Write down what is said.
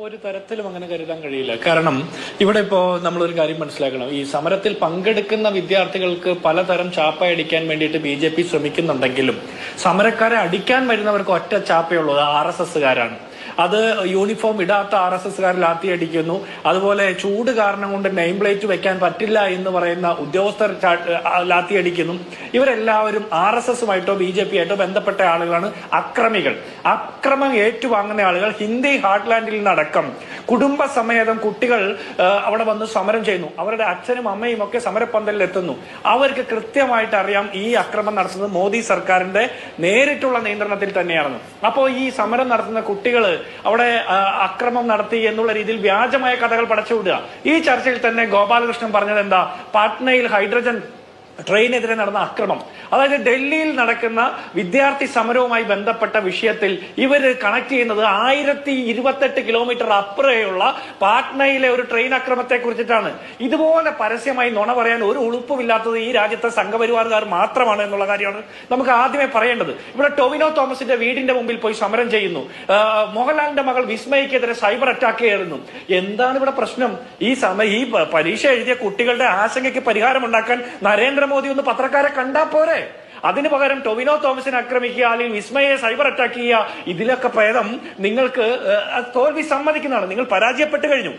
ഒരു തരത്തിലും അങ്ങനെ കരുതാൻ കഴിയില്ല. കാരണം ഇവിടെ ഇപ്പോ നമ്മളൊരു കാര്യം മനസ്സിലാക്കണം. ഈ സമരത്തിൽ പങ്കെടുക്കുന്ന വിദ്യാർത്ഥികൾക്ക് പലതരം ചാപ്പയടിക്കാൻ വേണ്ടിയിട്ട് BJP ശ്രമിക്കുന്നുണ്ടെങ്കിലും സമരക്കാരെ അടിക്കാൻ വരുന്നവർക്ക് ഒറ്റ ചാപ്പയുള്ളത് RSSകാരാണ്. അത് യൂണിഫോം ഇടാത്ത RSSകാർ ലാത്തിയടിക്കുന്നു. അതുപോലെ ചൂട് കാരണം കൊണ്ട് നെയിം പ്ലേറ്റ് വെക്കാൻ പറ്റില്ല എന്ന് പറയുന്ന ഉദ്യോഗസ്ഥർ ലാത്തിയടിക്കുന്നു. ഇവരെല്ലാവരും RSSുമായിട്ടോ BJP ആയിട്ടോ ബന്ധപ്പെട്ട ആളുകളാണ്. അക്രമികൾ, അക്രമം ഏറ്റുവാങ്ങുന്ന ആളുകൾ. ഹിന്ദി ഹാർട്ട്ലാൻഡിൽ നിന്നടക്കം കുടുംബസമേതം കുട്ടികൾ അവിടെ വന്ന് സമരം ചെയ്യുന്നു. അവരുടെ അച്ഛനും അമ്മയും ഒക്കെ സമരപ്പന്തലിൽ എത്തുന്നു. അവർക്ക് കൃത്യമായിട്ട് അറിയാം ഈ അക്രമം നടത്തുന്നത് മോദി സർക്കാരിന്റെ നേരിട്ടുള്ള നിയന്ത്രണത്തിൽ തന്നെയാണെന്ന്. അപ്പോൾ ഈ സമരം നടത്തുന്ന കുട്ടികൾ അവിടെ അക്രമം നടത്തി എന്നുള്ള രീതിയിൽ വ്യാജമായ കഥകൾ പടച്ചുവിടുക. ഈ ചർച്ചയിൽ തന്നെ ഗോപാലകൃഷ്ണൻ പറഞ്ഞത് എന്താ? പാട്നയിൽ ഹൈഡ്രജൻ ട്രെയിനെതിരെ നടന്ന അക്രമം, അതായത് ഡൽഹിയിൽ നടക്കുന്ന വിദ്യാർത്ഥി സമരവുമായി ബന്ധപ്പെട്ട വിഷയത്തിൽ ഇവര് കണക്ട് ചെയ്യുന്നത് 1028 കിലോമീറ്റർ അപ്പുറയുള്ള പാട്നയിലെ ഒരു ട്രെയിൻ അക്രമത്തെ കുറിച്ചിട്ടാണ്. ഇതുപോലെ പരസ്യമായി നുണ പറയാൻ ഒരു ഉളുപ്പുമില്ലാത്തത് ഈ രാജ്യത്തെ സംഘപരിവാറുകാർ മാത്രമാണ് എന്നുള്ള കാര്യമാണ് നമുക്ക് ആദ്യമേ പറയേണ്ടത്. ഇവിടെ ടൊവിനോ തോമസിന്റെ വീടിന്റെ മുമ്പിൽ പോയി സമരം ചെയ്യുന്നു. മോഹൻലാലിന്റെ മകൾ വിസ്മയ്ക്കെതിരെ സൈബർ അറ്റാക്ക് ചെയ്യുന്നു. എന്താണ് ഇവിടെ പ്രശ്നം? ഈ പരീക്ഷ എഴുതിയ കുട്ടികളുടെ ആശങ്കയ്ക്ക് പരിഹാരമുണ്ടാക്കാൻ നരേന്ദ്രമോദി ഒന്ന് പത്രക്കാരെ കണ്ടാ പോരെ? അതിനു പകരം ടൊവിനോ തോമസിനെ ആക്രമിക്കുക, അല്ലെങ്കിൽ വിസ്മയെ സൈബർ അറ്റാക്ക് ചെയ്യുക. ഇതിലൊക്കെ ഭേദം നിങ്ങൾക്ക് തോൽവി സമ്മതിക്കുന്നതാണ്. നിങ്ങൾ പരാജയപ്പെട്ടു കഴിഞ്ഞു.